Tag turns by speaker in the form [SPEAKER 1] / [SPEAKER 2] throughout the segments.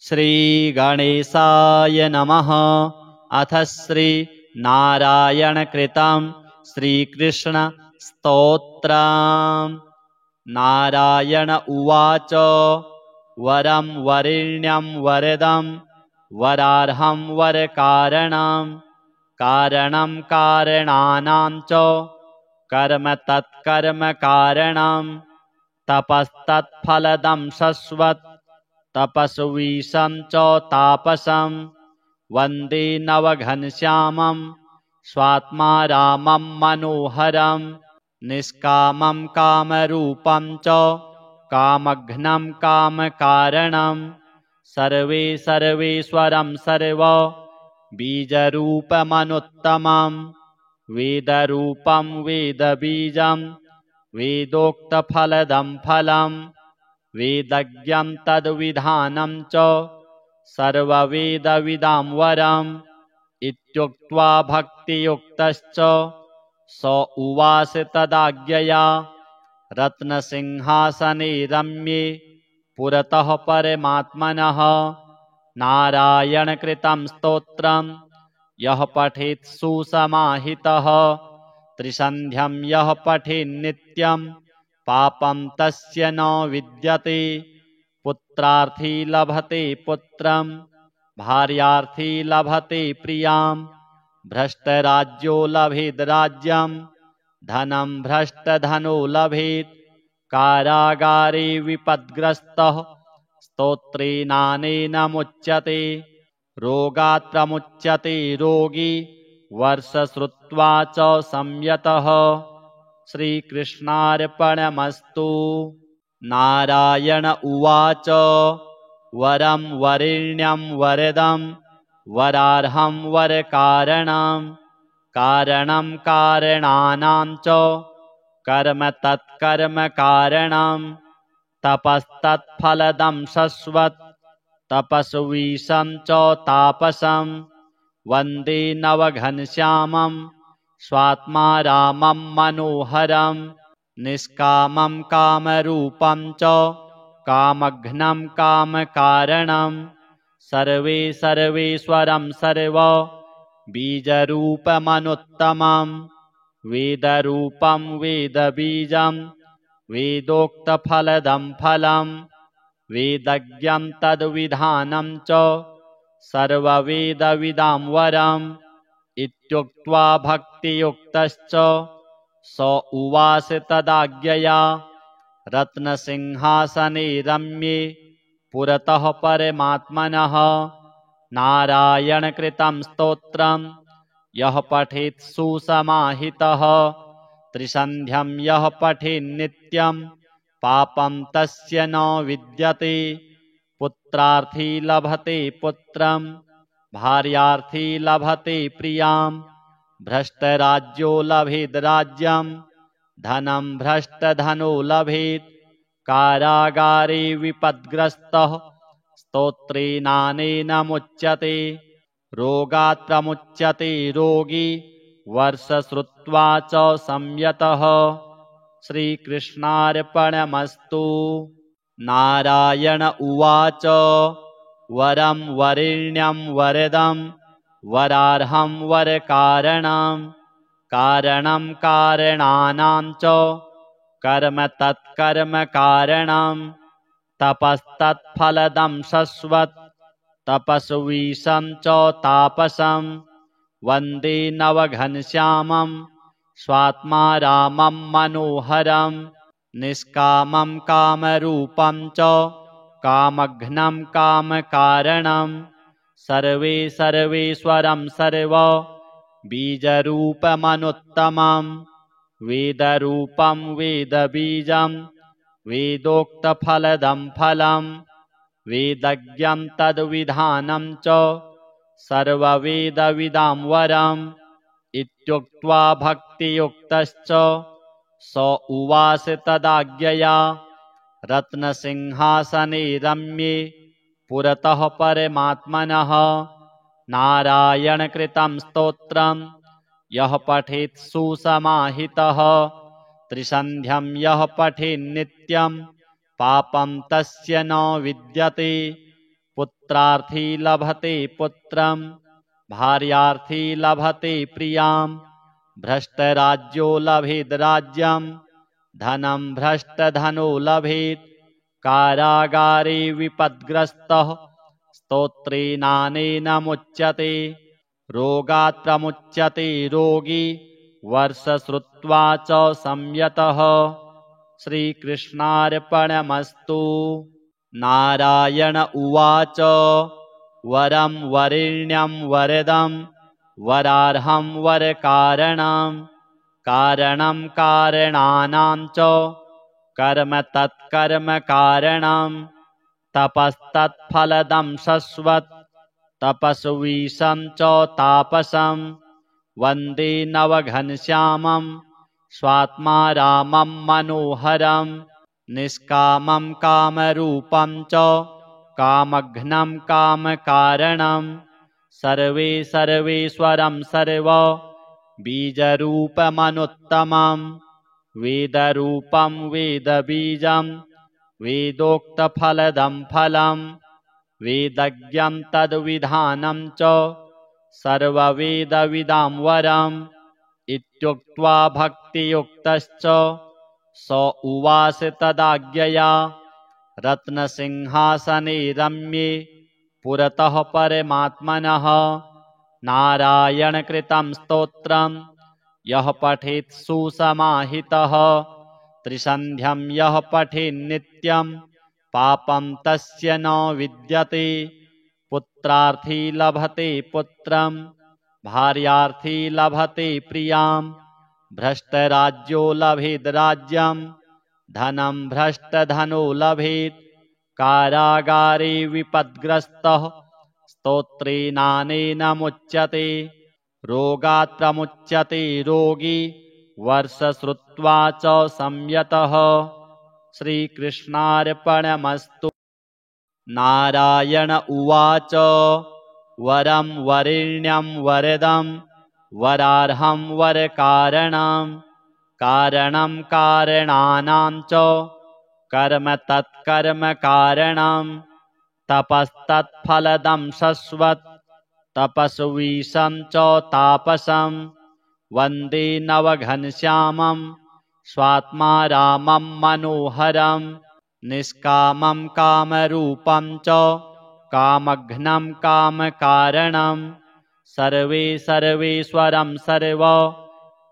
[SPEAKER 1] श्रीगणेशाय नमः। अथ श्रीनारायणकृतं श्रीकृष्णस्तोत्रम्। नारायण उवाच। वरं वरेण्यं वरदं वरार्हं वरकारणं कारणं कारणानां च कर्म तत्कर्म कारणं तपस्तत्फलदं शश्वत् तपस्वीशं च तापसं वन्दे नवघनश्यामं स्वात्मा रामं मनोहरं निष्कामं कामरूपं च कामघ्नं कामकारणं सर्वे सर्वेश्वरं सर्व बीजरूपमनुत्तमं वेदरूपं वेदबीजं वेदोक्तफलदं फलं वेदज्ञं तद्विधानं च सर्ववेदविदां वरम् इत्युक्त्वा भक्तियुक्तश्च स उवास तदाज्ञया रत्नसिंहासने रम्ये पुरतः परमात्मनः। नारायणकृतं स्तोत्रं यः पठेत् सुसमाहितः त्रिसन्ध्यं यः पठेन्नित्यं पापं तस्य न विद्यते। पुत्रार्थी लभते पुत्रं भार्यार्थी लभते प्रियां भ्रष्टराज्यो लभेद् राज्यं धनं भ्रष्टधनो लभेत्। कारागारे विपद्ग्रस्तः स्तोत्रेणानेन मुच्यते रोगात् प्रमुच्यते रोगी वर्ष श्रुत्वा च संयतः। श्रीकृष्णार्पणमस्तु। नारायण उवाच। वरं वरेण्यं वरदं वरार्हं वरकारणं कारणं कारणानां च कर्म तत्कर्म कारणं तपस्तत्फलदं शश्वत् तपस्वीशं च तापसं वन्दे नवघनश्यामं स्वात्मा रामं मनोहरं निष्कामं कामरूपं च कामघ्नं कामकारणं सर्वे सर्वेश्वरं सर्व बीजरूपमनुत्तमं वेदरूपं वेदबीजं वेदोक्तफलदं फलं वेदज्ञं तद्विधानं च सर्ववेदविदां वरम् इत्युक्त्वा भक्तियुक्तश्च स उवास तदाज्ञया रत्नसिंहासने रम्ये पुरतः परमात्मनः। नारायणकृतं स्तोत्रं यः पठेत् सुसमाहितः त्रिसन्ध्यं यः पठेन्नित्यं पापं तस्य न विद्यते। पुत्रार्थी लभते पुत्रं भार्यार्थी लभते प्रियां भ्रष्टराज्यो लभेद् राज्यं धनं भ्रष्टधनो लभेत्। कारागारे विपद्ग्रस्तः स्तोत्रेणानेन मुच्यते रोगात् प्रमुच्यते रोगी वर्ष श्रुत्वा च संयतः। श्रीकृष्णार्पणमस्तु। नारायण उवाच। वरं वरेण्यं वरदं वरार्हं वरकारणं कारणं कारणानां च कर्म तत्कर्म कारणं तपस्तत्फलदं शश्वत् तपस्वीशं च तापसं वन्दे नवघनश्यामं स्वात्मा रामं मनोहरं निष्कामं कामरूपं च कामघ्नं कामकारणं सर्वे सर्वेश्वरं सर्व बीजरूपमनुत्तमं वेदरूपं वेदबीजं वेदोक्तफलदं फलं वेदज्ञं तद्विधानं च सर्ववेदविदां वरम् इत्युक्त्वा भक्तियुक्तश्च स उवास तदाज्ञया रत्नसिंहासने रम्ये पुरतः परमात्मनः। नारायणकृतं स्तोत्रं यः पठेत् सुसमाहितः त्रिसन्ध्यं यः पठेन्नित्यं पापं तस्य न विद्यते। पुत्रार्थी लभते पुत्रं भार्यार्थी लभते प्रियां भ्रष्टराज्यो लभेद् राज्यं धनं भ्रष्टधनो लभेत् कारागारे विपद्ग्रस्तः स्तोत्रेणानेन मुच्यते रोगात् प्रमुच्यते रोगी वर्ष श्रुत्वा च संयतः। श्रीकृष्णार्पणमस्तु। नारायण उवाच वरं वरेण्यं वरदं वरार्हं वरकारणं कारणं कारणानां च कर्म तत्कर्म कारणं तपस्तत्फलदं शश्वत् तपस्वीशं च तापसं वन्दे नवघनश्यामं स्वात्मा रामं मनोहरं निष्कामं कामरूपं च कामघ्नं कामकारणं सर्वेश्वरं सर्व बीजरूपमनुत्तमं वेदरूपं वेदबीजं वेदोक्तफलदं फलं वेदज्ञं तद्विधानं च सर्ववेदविदां वरम् इत्युक्त्वा भक्तियुक्तश्च स उवास तदाज्ञया रत्नसिंहासने रम्ये पुरतः परमात्मनः। नारायणकृतं स्तोत्रं यः पठेत् सुसमाहितः त्रिसन्ध्यं यः पठेन्नित्यं पापं तस्य न विद्यते। पुत्रार्थी लभते पुत्रं भार्यार्थी लभते प्रियां भ्रष्टराज्यो लभेद् राज्यं धनं भ्रष्टधनो लभेत् कारागारे विपद्ग्रस्तः स्तोत्रेणानेन मुच्यते रोगात् प्रमुच्यते रोगी वर्ष श्रुत्वा च संयतः। श्रीकृष्णार्पणमस्तु। नारायण उवाच वरं वरेण्यं वरदं वरार्हं वरकारणं कारणं कारणानां च कर्म तत्कर्म कारणं तपस्तत्फलदं शश्वत् तपस्वीशं च तापसं वन्दे नवघनश्यामं स्वात्मा रामं मनोहरं निष्कामं कामरूपं च कामघ्नं कामकारणं सर्वेश्वरं सर्व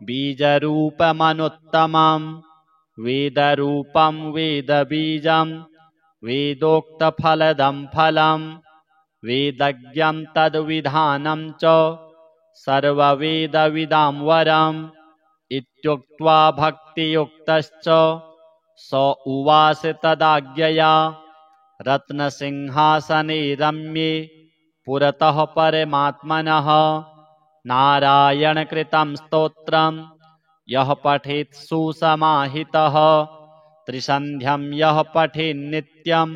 [SPEAKER 1] बीजरूपमनुत्तमं वेदरूपं वेदबीजं वेदोक्तफलदं फलं वेदज्ञं तद्विधानं च सर्ववेदविदां वरम् इत्युक्त्वा भक्तियुक्तश्च स उवास तदाज्ञया रत्नसिंहासने रम्ये पुरतः परमात्मनः। नारायणकृतं स्तोत्रं यः पठेत् सुसमाहितः त्रिसन्ध्यं यः पठेन्नित्यं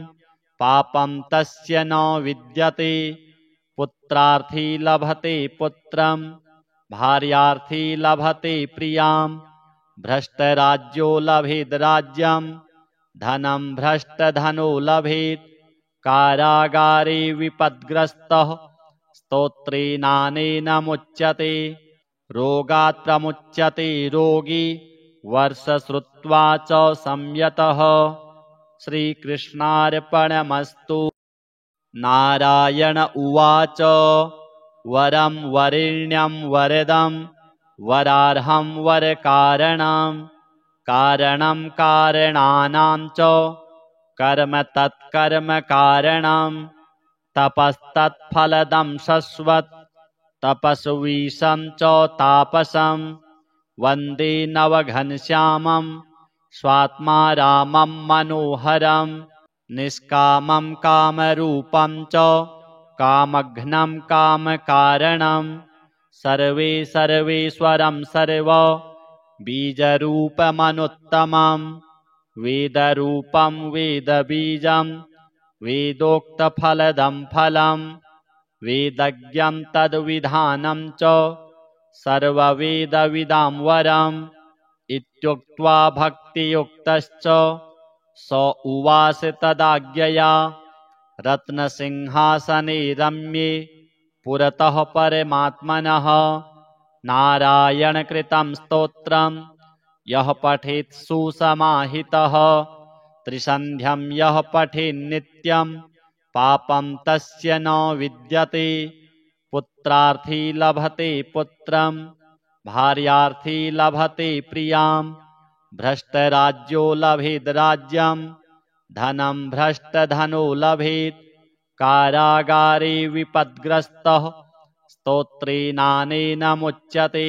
[SPEAKER 1] पापं तस्य न विद्यते। पुत्रार्थी लभते पुत्रं भार्यार्थी लभते प्रियां भ्रष्टराज्यो लभेद् राज्यं धनं भ्रष्टधनो लभेत् कारागारे विपद्ग्रस्तः स्तोत्रेणानेन मुच्यते रोगात् प्रमुच्यते रोगी वर्ष श्रुत्वा च संयतः। श्रीकृष्णार्पणमस्तु। नारायण उवाच वरं वरेण्यं वरदं वरार्हं वरकारणं कारणं कारणानां च कर्म तत्कर्म कारणं तपस्तत्फलदं शश्वत् तपस्वीशं च तापसं वन्दे नवघनश्यामं स्वात्मा रामं मनोहरं निष्कामं कामरूपं च कामघ्नं कामकारणं सर्वेश्वरं सर्व बीजरूपमनुत्तमं वेदरूपं वेदबीजं वेदोक्तफलदं फलं वेदज्ञं तद्विधानं च सर्ववेदविदां वरम् इत्युक्त्वा भक्तियुक्तश्च स उवास तदाज्ञया रत्नसिंहासने रम्ये पुरतः परमात्मनः नारायणकृतं स्तोत्रं यः पठेत् सुसमाहितः त्रिसन्ध्यं यः पठेन्नित्यं पापं तस्य न विद्यते पुत्रार्थी लभते पुत्रं भार्यार्थी लभते प्रियां भ्रष्टराज्यो लभेद् राज्यं धनं भ्रष्टधनो लभेत् कारागारे विपद्ग्रस्तः स्तोत्रेणानेन मुच्यते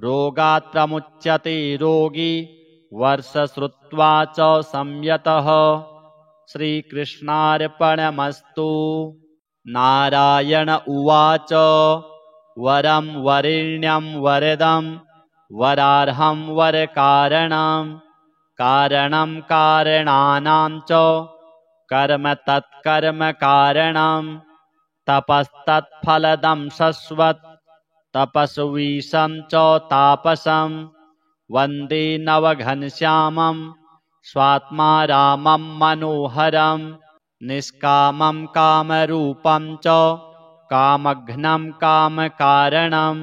[SPEAKER 1] रोगात् प्रमुच्यते रोगी वर्षश्रुत्वा च संयतः श्रीकृष्णार्पणमस्तु। नारायण उवाच वरं वरेण्यं वरदं वरार्हं वरकारणं कारणं कारणानां च कर्म तत्कर्म कारणं तपस्तत्फलदं शश्वत् तपस्वीशं च तापसं वन्दे नवघनश्यामं स्वात्मा रामं मनोहरं निष्कामं कामरूपं च कामघ्नं कामकारणं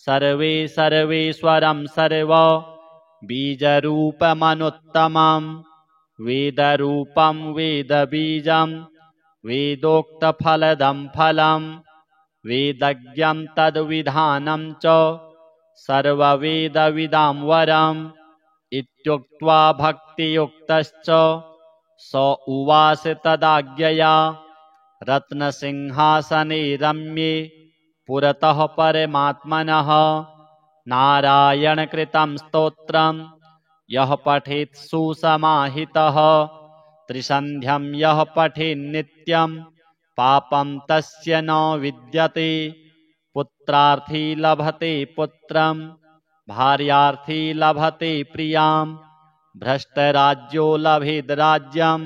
[SPEAKER 1] सर्वेश्वरं सर्व बीजरूपमनुत्तमं वेदरूपं वेदबीजं वेदोक्तफलदं फलं वेदज्ञं तद्विधानं च सर्ववेदविदां वरम् इत्युक्त्वा भक्तियुक्तश्च स उवाच तदाज्ञया रत्नसिंहासने रम्ये पुरतः परमात्मनः नारायणकृतं स्तोत्रं यः पठेत् सुसमाहितः त्रिसन्ध्यं यः पठेन्नित्यं पापं तस्य न विद्यते पुत्रार्थी लभते पुत्रं भार्यार्थी लभते प्रियां भ्रष्टराज्यो लभेद् राज्यं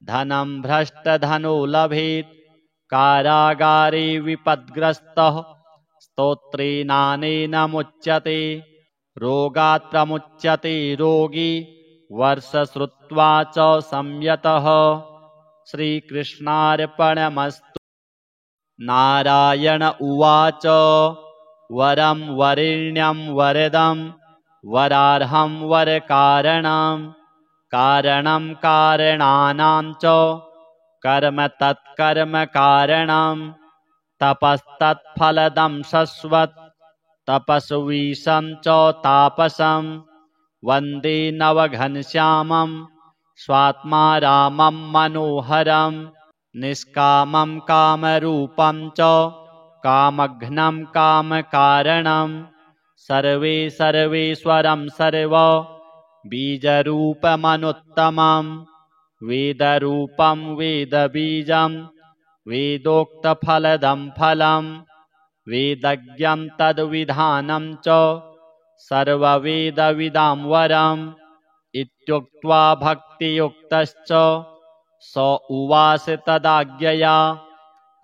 [SPEAKER 1] धनं भ्रष्टधनो लभेत् कारागारे विपद्ग्रस्तः स्तोत्रेणानेन मुच्यते रोगात् प्रमुच्यते रोगी वर्षश्रुत्वा च संयतः श्रीकृष्णार्पणमस्तु। नारायण उवाच वरं वरेण्यं वरदं वरार्हं वरकारणं कारणं कारणानां च कर्म तत्कर्म कारणं तपस्तत्फलदं शश्वत् तपस्वीशं च तापसं वन्दे नवघनश्यामं स्वात्मा रामं मनोहरं निष्कामं कामरूपं च कामघ्नं कामकारणं सर्वेश्वरं सर्व बीजरूपमनुत्तमं वेदरूपं वेदबीजं वेदोक्तफलदं फलं वेदज्ञं तद्विधानं च सर्ववेदविदां वरम् इत्युक्त्वा भक्तियुक्तश्च स उवाच तदाज्ञया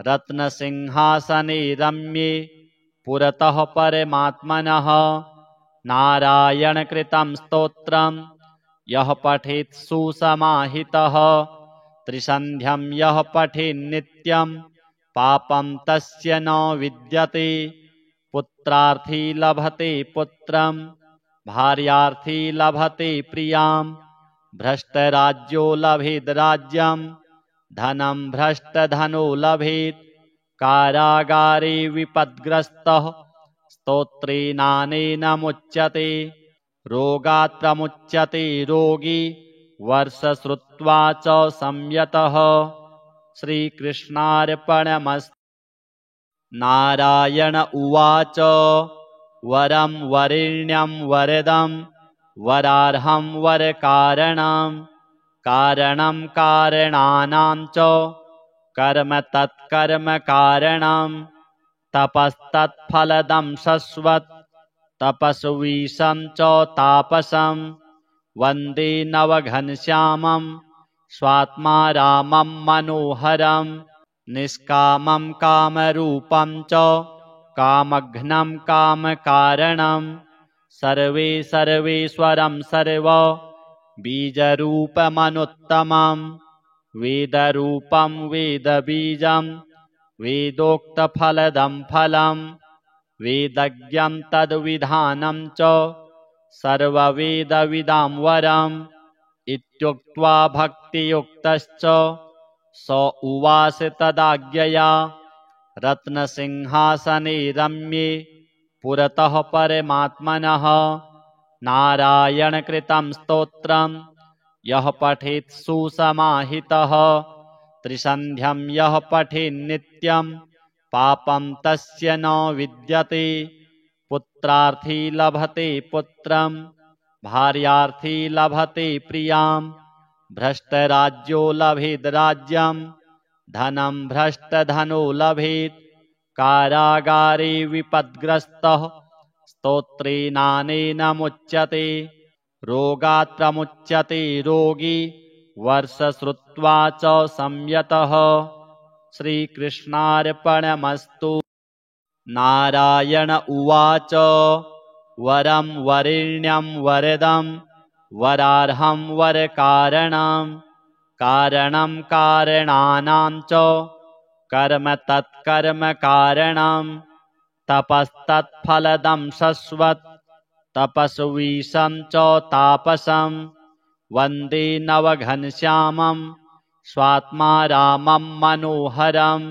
[SPEAKER 1] रत्नसिंहासने रम्ये पुरतः परमात्मनः नारायणकृतं स्तोत्रं यः पठेत् सुसमाहितः त्रिसन्ध्यं यः पठेन्नित्यं पापं तस्य न विद्यते पुत्रार्थी लभते पुत्रं भार्यार्थी लभते प्रियां भ्रष्टराज्यो लभेद् राज्यं धनं भ्रष्टधनो लभेत् कारागारे विपद्ग्रस्तः स्तोत्रेणानेन मुच्यते रोगात् प्रमुच्यते रोगी वर्षश्रुत्वा च संयतः श्रीकृष्णार्पणमस्तु। नारायण उवाच वरं वरेण्यं वरदं वरार्हं वरकारणं कारणं कारणानां च कर्म तत्कर्म कारणं तपस्तत्फलदं शश्वत् तपस्वीशं च तापसं वन्दे नवघनश्यामं स्वात्मा रामं मनोहरं निष्कामं कामरूपं च कामघ्नं कामकारणं सर्वेश्वरं सर्व बीजरूपमनुत्तमं वेदरूपं वेदबीजं वेदोक्तफलदं फलं वेदज्ञं तद्विधानं च सर्ववेदविदां वरम् इत्युक्त्वा भक्तियुक्तश्च स उवाच तदाज्ञया रत्नसिंहासने रम्ये पुरतः परमात्मनः नारायणकृतं स्तोत्रम् यः पठेत् सुसमाहितः त्रिसन्ध्यं यः पठेन्नित्यं पापं तस्य न विद्यते पुत्रार्थी लभते पुत्रं भार्यार्थी लभते प्रियां भ्रष्टराज्यो लभेद् राज्यं धनं भ्रष्टधनो लभेत् कारागारे विपद्ग्रस्तः स्तोत्रेणानेन मुच्यते रोगात् प्रमुच्यते रोगी वर्षश्रुत्वा च संयतः श्रीकृष्णार्पणमस्तु। नारायण उवाच वरं वरेण्यं वरदं वरार्हं वरकारणं कारणं कारणानां च कर्म तत्कर्म कारणं तपस्तत्फलदं शश्वत् तपस्वीशं च तापसं वन्दे नवघनश्यामं स्वात्मा रामं मनोहरं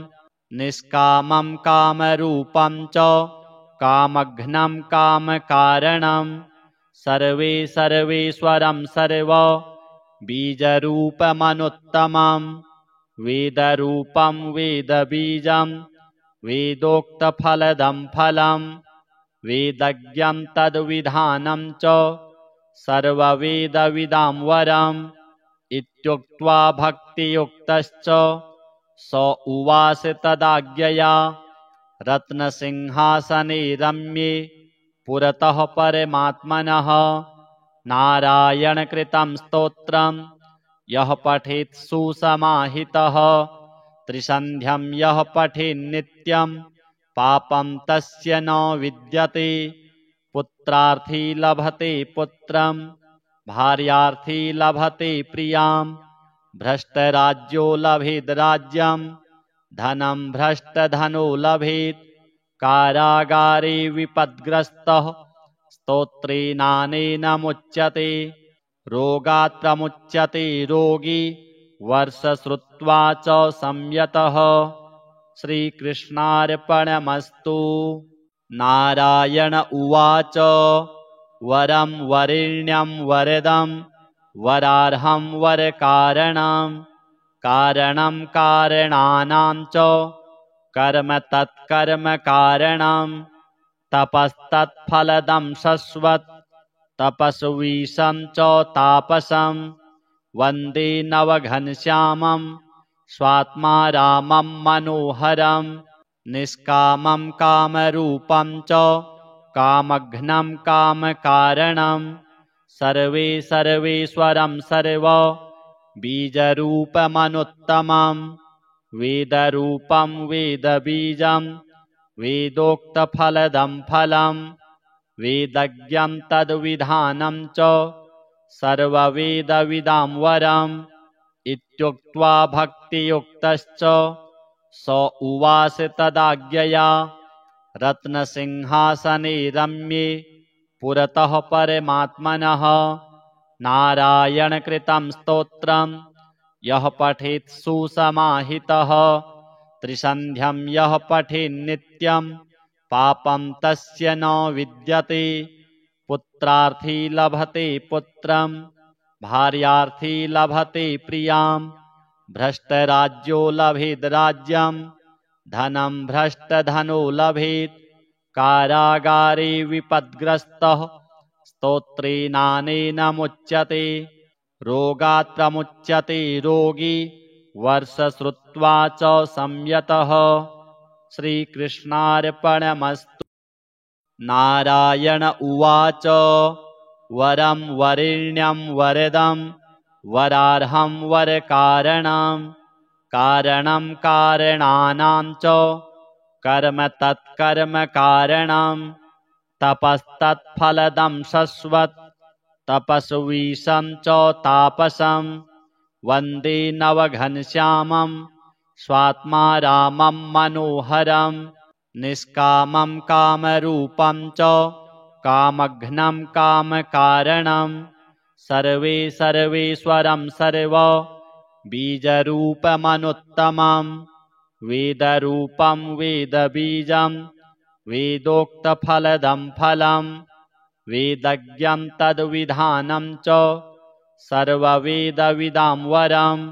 [SPEAKER 1] निष्कामं कामरूपं च कामघ्नं कामकारणं सर्वेश्वरं सर्व बीजरूपमनुत्तमं वेदरूपं वेदबीजं वेदोक्तफलदं फलं वेदज्ञं तद्विधानं च सर्ववेदविदां वरम् इत्युक्त्वा भक्तियुक्तश्च स उवाच तदाज्ञया रत्नसिंहासने रम्ये पुरतः परमात्मनः नारायणकृतं स्तोत्रम् यः पठेत् सुसमाहितः त्रिसन्ध्यं यः पठेन्नित्यं पापं तस्य न विद्यते पुत्रार्थी लभते पुत्रं भार्यार्थी लभते प्रियां भ्रष्टराज्यो लभेद् राज्यं धनं भ्रष्टधनो लभेत् कारागारे विपद्ग्रस्तः स्तोत्रेणानेन मुच्यते रोगात् प्रमुच्यते रोगी वर्षश्रुत्वा च संयतः श्रीकृष्णार्पणमस्तु। नारायण उवाच वरं वरेण्यं वरदं वरार्हं वरकारणं कारणं कारणानां च कर्म तत्कर्म कारणं तपस्तत्फलदं शश्वत् तपस्वीशं च तापसं वन्दे नवघनश्यामं स्वात्मा रामं मनोहरं निष्कामं कामरूपं च कामघ्नं कामकारणं सर्वेश्वरं सर्व बीजरूपमनुत्तमं वेदरूपं वेदबीजं वेदोक्तफलदं फलं वेदज्ञं तद्विधानं च सर्ववेदविदां वरम् इत्युक्त्वा भक्तियुक्तश्च स उवाच तदाज्ञया रत्नसिंहासने रम्ये पुरतः परमात्मनः नारायणकृतं स्तोत्रम् यः पठेत् सुसमाहितः त्रिसन्ध्यं यः पठेन्नित्यं पापं तस्य न विद्यते पुत्रार्थी लभते पुत्रं भार्यार्थी लभते प्रियां भ्रष्टराज्यो लभेद् राज्यं धनं भ्रष्टधनो लभेत् कारागारे विपद्ग्रस्तः स्तोत्रेणानेन मुच्यते रोगात् प्रमुच्यते रोगी वर्षश्रुत्वा च संयतः श्रीकृष्णार्पणमस्तु। नारायण उवाच वरं वरेण्यं वरदं वरार्हं वरकारणं कारणं कारणानां च कर्म तत्कर्म कारणं तपस्तत्फलदं शश्वत् तपस्वीशं च तापसं वन्दे नवघनश्यामं स्वात्मा रामं मनोहरं निष्कामं कामरूपं च कामघ्नं कामकारणं सर्वेश्वरं सर्व बीजरूपमनुत्तमं वेदरूपं वेदबीजं वेदोक्तफलदं फलं वेदज्ञं तद्विधानं च सर्ववेदविदां वरम्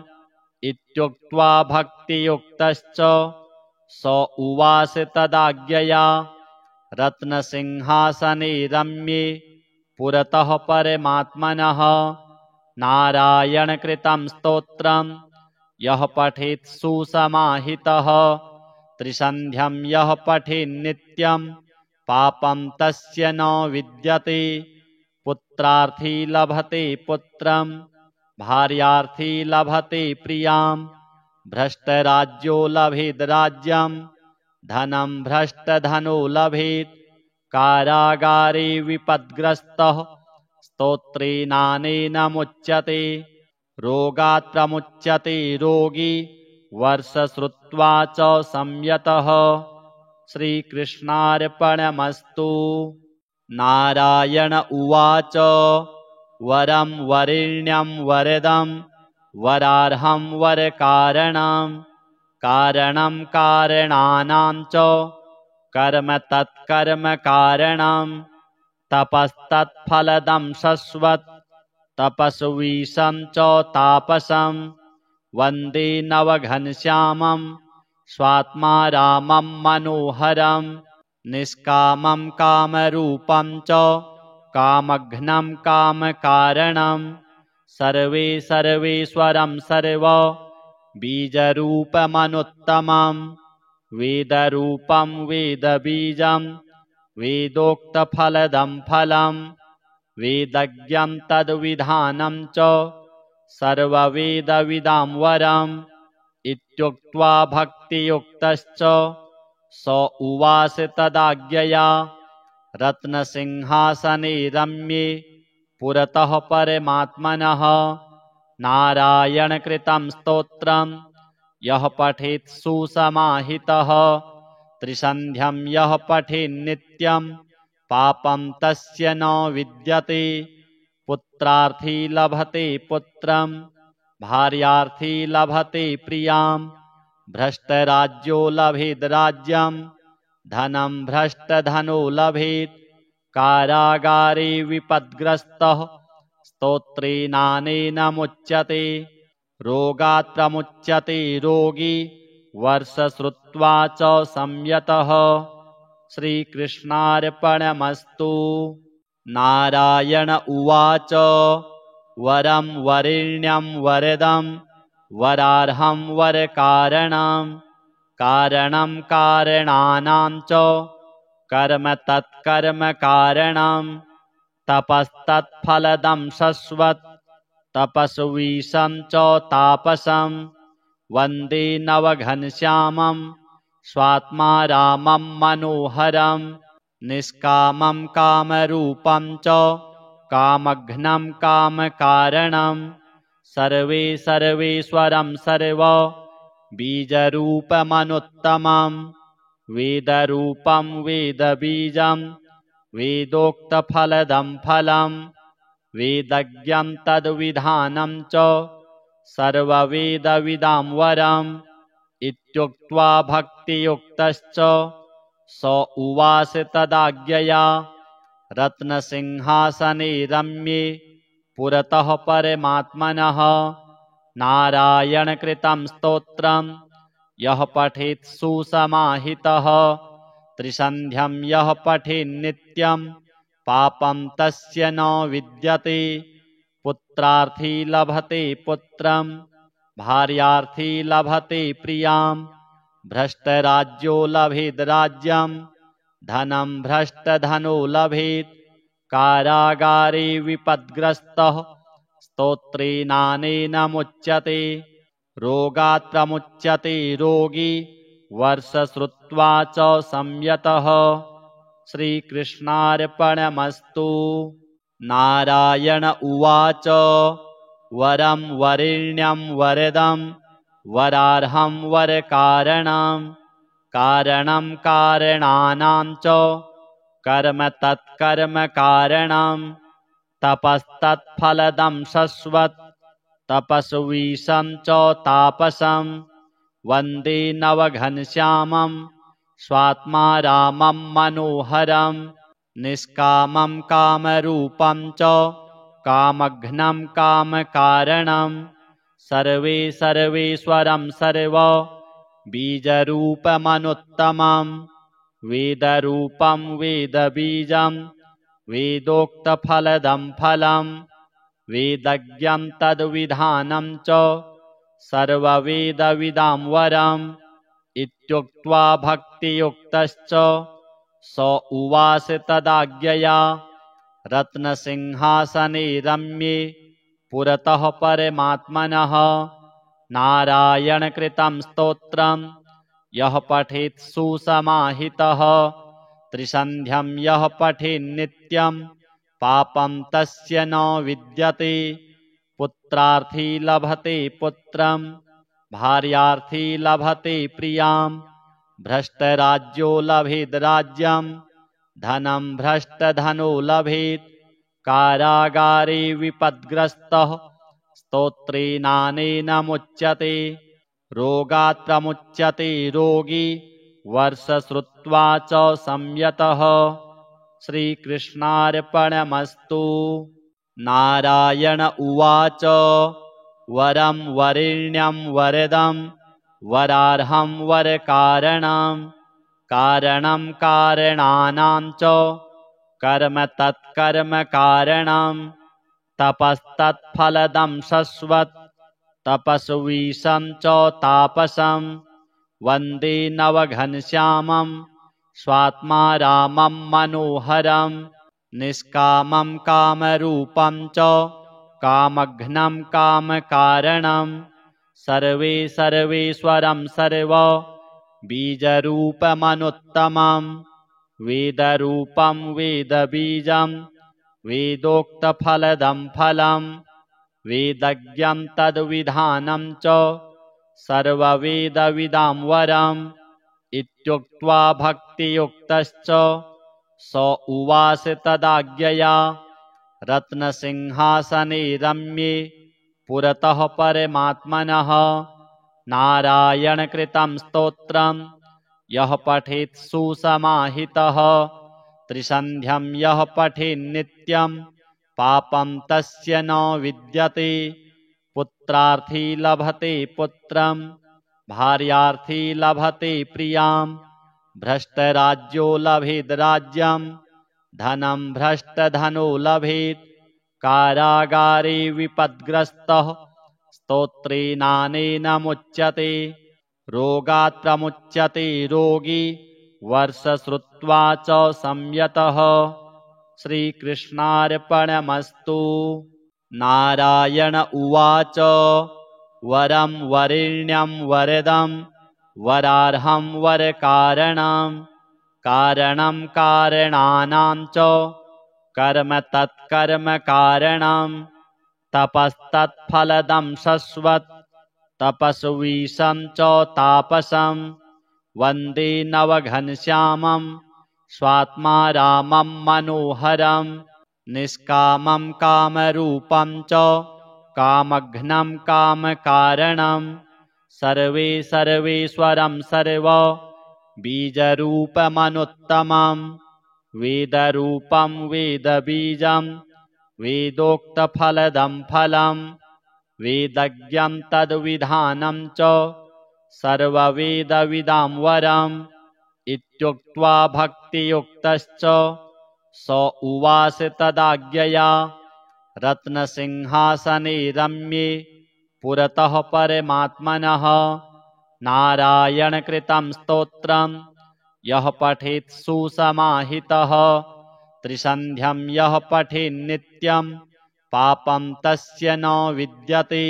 [SPEAKER 1] इत्युक्त्वा भक्तियुक्तश्च स उवाच तदाज्ञया रत्नसिंहासने रम्ये पुरतः परमात्मनः नारायणकृतं स्तोत्रं यः पठेत् सुसमाहितः त्रिसन्ध्यं यः पठेन्नित्यं पापं तस्य न विद्यते पुत्रार्थी लभते पुत्रं भार्यार्थी लभते प्रियां भ्रष्टराज्यो लभेद् राज्यं धनं भ्रष्टधनो लभेत् कारागारे विपद्ग्रस्तः स्तोत्रेणानेन मुच्यते रोगात् प्रमुच्यते रोगी वर्षश्रुत्वा च संयतः श्रीकृष्णार्पणमस्तु। नारायण उवाच वरं वरेण्यं वरदं वरार्हं वरकारणं कारणं कारणानां च कर्म तत्कर्मकारणं तपस्तत्फलदं शश्वत् तपस्वीशं च तापसं वन्दे नवघनश्यामं स्वात्मा रामं मनोहरं निष्कामं कामरूपं च कामघ्नं कामकारणं सर्वेश्वरं सर्व बीजरूपमनुत्तमं वेदरूपं वेदबीजं वेदोक्तफलदं फलं वेदज्ञं तद्विधानं च सर्ववेदविदां वरम् इत्युक्त्वा भक्तियुक्तश्च स उवाच तदाज्ञया रत्नसिंहासने रम्ये पुरतः परमात्मनः नारायणकृतं स्तोत्रं यः पठेत् सुसमाहितः त्रिसन्ध्यं यः पठेन्नित्यं पापं तस्य न विद्यते पुत्रार्थी लभते पुत्रं भार्यार्थी लभते प्रियां भ्रष्टराज्यो लभेद् राज्यं धनं भ्रष्टधनो लभेत् कारागारे विपद्ग्रस्तः स्तोत्रेणानेन मुच्यते रोगात् प्रमुच्यते रोगी वर्षश्रुत्वा च संयतः श्रीकृष्णार्पणमस्तु। नारायण उवाच वरं वरेण्यं वरदं वरार्हं वरकारणं कारणं कारणानां च कर्म तत्कर्मकारणं तपस्तत्फलदं शश्वत् तपस्वीशं च तापसं वन्दे नवघनश्यामं स्वात्मा रामं मनोहरं निष्कामं कामरूपं च कामघ्नं कामकारणं सर्वेश्वरं सर्व बीजरूपमनुत्तमं वेदरूपं वेदबीजं वेदोक्तफलदं फलं वेदज्ञं तद्विधानं च सर्ववेदविदां वरम् इत्युक्त्वा भक्तियुक्तश्च स उवाच तदाज्ञया रत्नसिंहासने रम्ये पुरतः परमात्मनः नारायणकृतं स्तोत्रं यः पठेत् सुसमाहितः त्रिसन्ध्यं यः पठेन्नित्यं पापं तस्य न विद्यते पुत्रार्थी लभते पुत्रं भार्यार्थी लभते प्रियां भ्रष्टराज्यो लभेद् राज्यं धनं भ्रष्टधनो लभेत् कारागारे विपद्ग्रस्तः स्तोत्रेणानेन मुच्यते रोगात् प्रमुच्यते रोगी वर्षश्रुत्वा च संयतः श्रीकृष्णार्पणमस्तु। नारायण उवाच वरं वरेण्यं वरदं वरार्हं वरकारणं कारणं कारणानां च कर्म तत्कर्मकारणं तपस्तत्फलदं शश्वत् तपस्वीशं च तापसं वन्दे नवघनश्यामं स्वात्मा रामं मनोहरं निष्कामं कामरूपं च कामघ्नं कामकारणं सर्वेश्वरं सर्व बीजरूपमनुत्तमं वेदरूपं वेदबीजं वेदोक्तफलदं फलं वेदज्ञं तद्विधानं च सर्ववेदविदां वरम् इत्युक्त्वा भक्तियुक्तश्च स उवाच तदाज्ञया रत्नसिंहासने रम्ये पुरतः परमात्मनः नारायणकृतं स्तोत्रं यः पठेत् सुसमाहितः त्रिसन्ध्यं यः पठेन्नित्यं पापं तस्य न विद्यते पुत्रार्थी लभते पुत्रं भार्यार्थी लभते प्रियां भ्रष्टराज्यो लभेद् राज्यं धनं भ्रष्टधनो लभेत् कारागारे विपद्ग्रस्तः स्तोत्रेणानेन मुच्यते रोगात् प्रमुच्यते रोगी वर्षश्रुत्वा च संयतः श्रीकृष्णार्पणमस्तु। नारायण उवाच वरं वरेण्यं वरदं वरार्हं वरकारणं कारणं कारणानां च कर्म तत्कर्मकारणं तपस्तत्फलदं शश्वत् तपस्वीशं च तापसं वन्दे नवघनश्यामं स्वात्मा रामं मनोहरं निष्कामं कामरूपं च कामघ्नं कामकारणं सर्वेश्वरं सर्व बीजरूपमनुत्तमं वेदरूपं वेदबीजं वेदोक्तफलदं फलं वेदज्ञं तद्विधानं च सर्ववेदविदां वरम् इत्युक्त्वा भक्तियुक्तश्च स उवाच तदाज्ञया रत्नसिंहासने रम्ये पुरतः परमात्मनः नारायणकृतं स्तोत्रं यः पठेत् सुसमाहितः त्रिसन्ध्यं यः पठेन्नित्यं पापं तस्य न विद्यते पुत्रार्थी लभते पुत्रं भार्यार्थी लभते प्रियां भ्रष्टराज्यो लभेद् राज्यं धनं भ्रष्टधनो लभेत् कारागारे विपद्ग्रस्तः स्तोत्रेणानेन मुच्यते रोगात् प्रमुच्यते रोगी वर्षश्रुत्वा च संयतः श्रीकृष्णार्पणमस्तु। नारायण उवाच वरं वरेण्यं वरदं वरार्हं वरकारणं कारणं कारणानां च कर्म तत्कर्मकारणं तपस्तत्फलदं शश्वत् तपस्वीशं च तापसं वन्दे नवघनश्यामं स्वात्मा रामं मनोहरं निष्कामं कामरूपं च कामघ्नं कामकारणं सर्वेश्वरं सर्व बीजरूपमनुत्तमं वेदरूपं वेदबीजं वेदोक्तफलदं फलं वेदज्ञं तद्विधानं च सर्ववेदविदां वरम् इत्युक्त्वा भक्तियुक्तश्च स उवाच तदाज्ञया रत्नसिंहासने रम्ये पुरतः परमात्मनः नारायणकृतं स्तोत्रं यः पठेत् सुसमाहितः त्रिसन्ध्यं यः पठेन्नित्यं पापं तस्य न विद्यते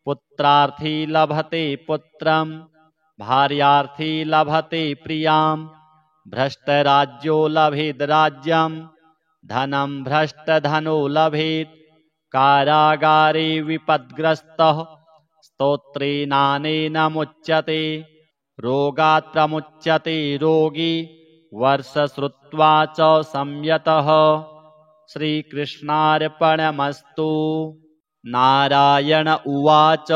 [SPEAKER 1] पुत्रार्थी लभते पुत्रं भार्यार्थी लभते प्रियां भ्रष्टराज्यो लभेद् राज्यं धनं भ्रष्टधनो लभेत् कारागारे विपद्ग्रस्तः स्तोत्रेणानेन मुच्यते रोगात् प्रमुच्यते रोगी वर्ष श्रुत्वा च संयतः। श्रीकृष्णार्पणमस्तु। नारायण उवाच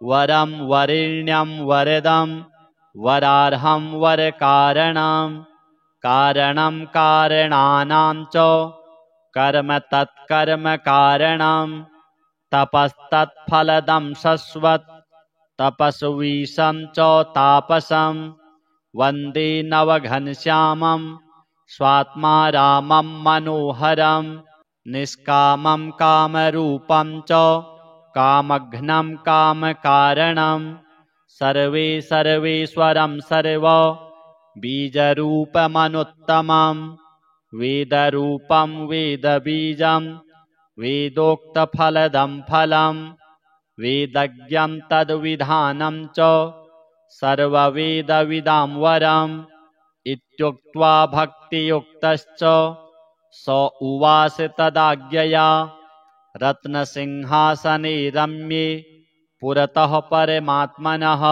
[SPEAKER 1] वरं वरेण्यं वरदं वरार्हं वरकारणं कारणं कारणानां च कर्म तत्कर्म कारणं तपस्तत्फलदं शश्वत् तपस्वीशं च तापसं वन्दे नवघनश्यामं स्वात्मा रामं मनोहरं निष्कामं कामरूपं च कामघ्नं कामकारणं सर्वेश्वरं सर्व बीजरूपमनुत्तमं वेदरूपं वेदबीजं वेदोक्तफलदं फलं वेदज्ञं तद्विधानं च सर्ववेदविदां वरम् इत्युक्त्वा भक्तियुक्तश्च स उवास तदाज्ञया रत्नसिंहासने रम्ये पुरतः परमात्मनः।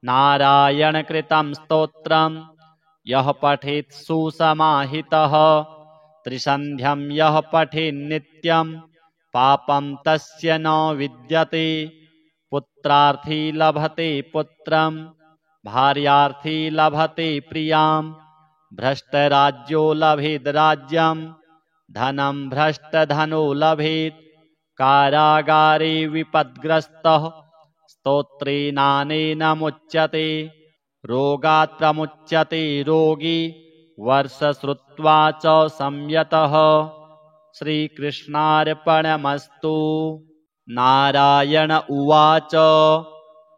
[SPEAKER 1] नारायणकृतं स्तोत्रं यः पठेत् सुसमाहितः त्रिसन्ध्यं यः पठेन्नित्यं पापं तस्य न विद्यते। पुत्रार्थी लभते पुत्रं भार्यार्थी लभते प्रियां भ्रष्टराज्यो लभेद् राज्यं धनं भ्रष्टधनो लभेत्। कारागारे विपद्ग्रस्तः स्तोत्रेणानेन मुच्यते रोगात् प्रमुच्यते रोगी वर्ष श्रुत्वा च संयतः। श्रीकृष्णार्पणमस्तु। नारायण उवाच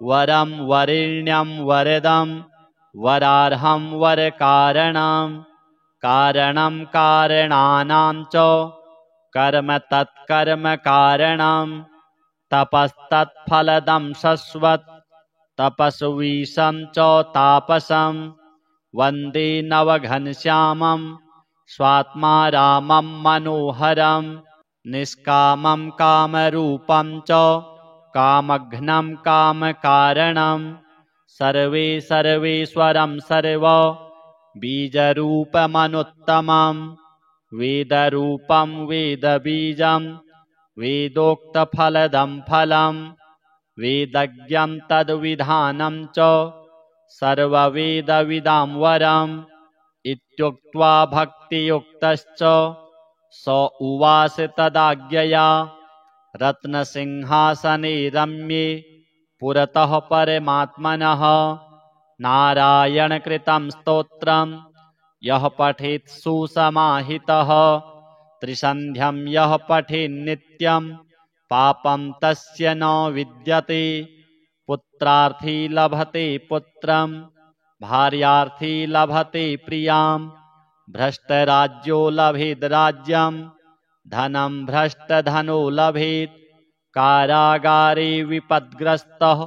[SPEAKER 1] वरं वरेण्यं वरदं वरार्हं वरकारणं कारणं कारणानां च कर्म तत्कर्म कारणं तपस्तत्फलदं शश्वत् तपस्वीशं च तापसं वन्दे नवघनश्यामं स्वात्मा रामं मनोहरं निष्कामं कामरूपं च कामघ्नं कामकारणं सर्वेश्वरं सर्व बीजरूपमनुत्तमं वेदरूपं वेदबीजं वेदोक्तफलदं फलं वेदज्ञं तद्विधानं च सर्ववेदविदां वरम् इत्युक्त्वा भक्तियुक्तश्च स उवास तदाज्ञया रत्नसिंहासने रम्ये पुरतः परमात्मनः। नारायणकृतं स्तोत्रं यः पठेत् सुसमाहितः त्रिसन्ध्यं यः पठेन्नित्यं पापं तस्य न विद्यते। पुत्रार्थी लभते पुत्रं भार्यार्थी लभते प्रियां भ्रष्टराज्यो लभेद् राज्यं धनं भ्रष्टधनो लभेत्। कारागारे विपद्ग्रस्तः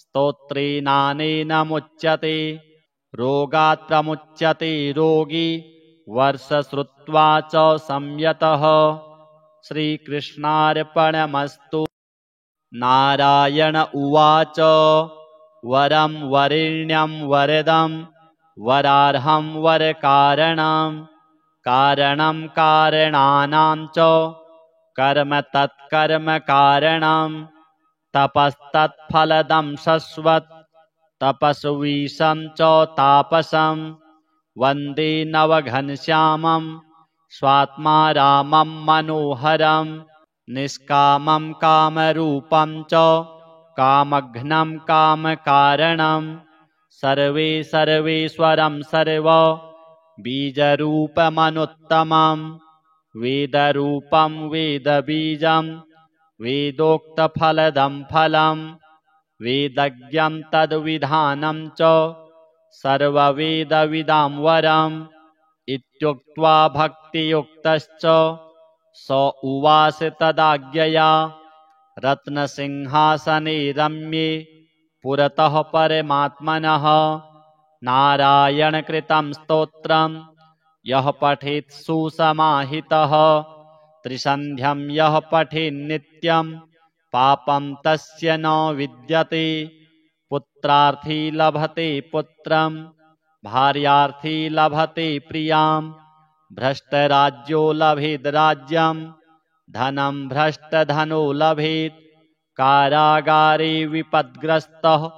[SPEAKER 1] स्तोत्रेणानेन मुच्यते रोगात् प्रमुच्यते रोगी वर्ष श्रुत्वा च संयतः। श्रीकृष्णार्पणमस्तु। नारायण उवाच वरं वरेण्यं वरदं वरार्हं वरकारणं कारणं कारणानां च कर्म तत्कर्म कारणं तपस्तत्फलदं शश्वत् तपस्वीशं च तापसं वन्दे नवघनश्यामं स्वात्मा रामं मनोहरं निष्कामं कामरूपं च कामघ्नं कामकारणं सर्वेश्वरं सर्व बीजरूपमनुत्तमं वेदरूपं वेदबीजं वेदोक्तफलदं फलं वेदज्ञं तद्विधानं च सर्ववेदविदां वरम् इत्युक्त्वा भक्तियुक्तश्च स उवास तदाज्ञया रत्नसिंहासने रम्ये पुरतः परमात्मनः। नारायणकृतं स्तोत्रं यः पठेत् सुसमाहितः त्रिसन्ध्यं यः पठेन्नित्यं पापं तस्य न विद्यते। पुत्रार्थी लभते पुत्रं भार्यार्थी लभते प्रियां। भ्रष्टराज्यो लभेद् राज्यं धनं भ्रष्टधनो लभेत्। कारागारे विपद्ग्रस्तः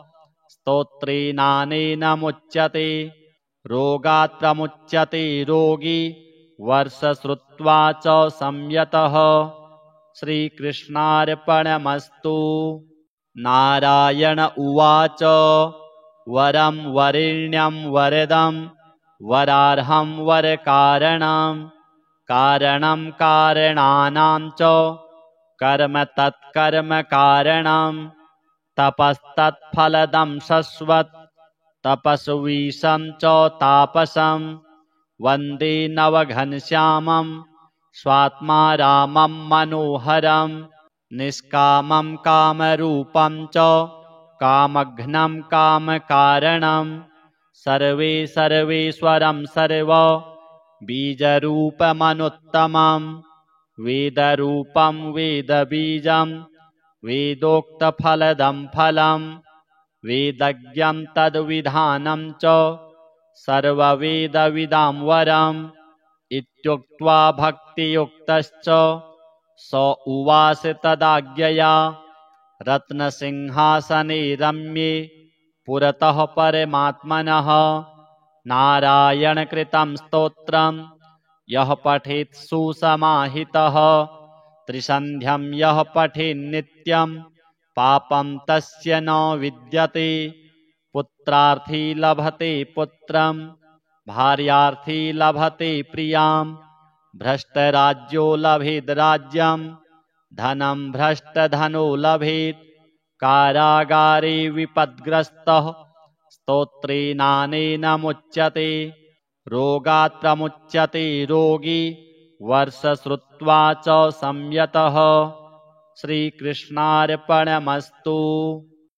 [SPEAKER 1] स्तोत्रेणानेन मुच्यते। रोगात् प्रमुच्यते रोगी वर्ष श्रुत्वा च संयतः। श्रीकृष्णार्पणमस्तु। नारायण उवाच वरं वरेण्यं वरदं वरार्हं वरकारणं कारणं कारणानां च कर्म तत्कर्म कारणं तपस्तत्फलदं शश्वत् तपस्वीशं च तापसं वन्दे नवघनश्यामं स्वात्मा रामं मनोहरं निष्कामं कामरूपं च कामघ्नं कामकारणं सर्वे सर्वेश्वरं सर्व बीजरूपमनुत्तमं वेदरूपं वेदबीजं वेदोक्तफलदं फलं वेदज्ञं तद्विधानं च सर्ववेदविदां वरम् इत्युक्त्वा भक्तियुक्तश्च स उवास तदाज्ञया। रत्नसिंहासने रम्ये पुरतः परमात्मनः नारायणकृतं स्तोत्रं यः पठेत् सुसमाहितः। त्रिसन्ध्यं यः पठेन्नित्यं पापं तस्य न विद्यते। पुत्रार्थी लभते पुत्रं भार्यार्थी लभते प्रियां। भ्रष्टराज्यो लभेद् राज्यं धनं भ्रष्टधनो लभेत्। कारागारे विपद्ग्रस्तः स्तोत्रेणानेन मुच्यते। रोगात् प्रमुच्यते रोगी वर्ष श्रुत्वा च संयतः। श्रीकृष्णार्पणमस्तु।